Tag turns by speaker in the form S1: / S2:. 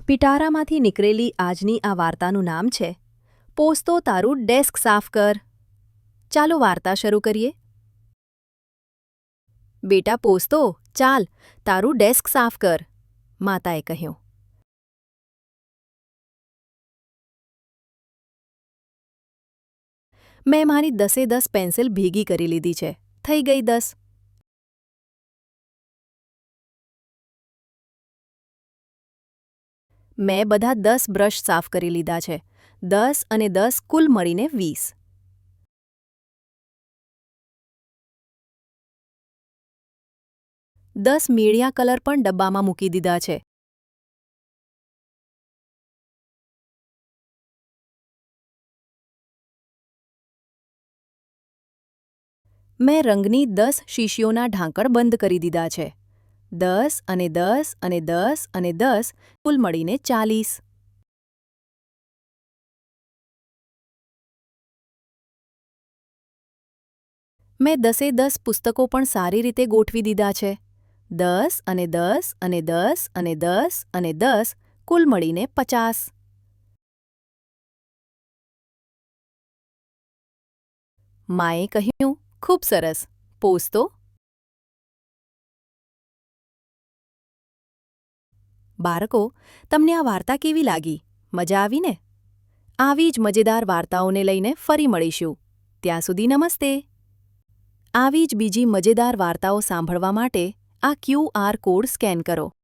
S1: પિટારામાંથી નીકળેલી આજની આ વાર્તાનું નામ છે પોસ્તો તારું ડેસ્ક સાફ કર. ચાલો વાર્તા શરૂ કરીએ. બેટા પોસ્તો, ચાલ તારું ડેસ્ક સાફ કર, માતાએ કહ્યું. મેં મારી 10 પેન્સિલ ભેગી કરી લીધી છે, થઈ ગઈ 10. મેં બધા 10 બ્રશ સાફ કરી લીધા છે, 10 અને 10 કુલ મળીને 20. દસ મીણિયા કલર પણ ડબ્બામાં મૂકી દીધા છે. મેં રંગની 10 શીશીઓના ઢાંકણ બંધ કરી દીધા છે. 10 અને 10 અને 10 અને 10 કુલ મળીને 40. મેં 10 પુસ્તકો પણ સારી રીતે ગોઠવી દીધા છે. 10 અને 10 અને 10 અને 10 અને 10 કુલ મળીને 50. માએ કહ્યું, ખૂબ સરસ, પોસ્તો. બાળકો, તમને આ વાર્તા કેવી લાગી? મજા આવી ને? આવી જ મજેદાર વાર્તાઓને લઈને ફરી મળીશું. ત્યાં સુધી નમસ્તે. આવી જ બીજી મજેદાર વાર્તાઓ સાંભળવા માટે આ QR કોડ સ્કેન કરો.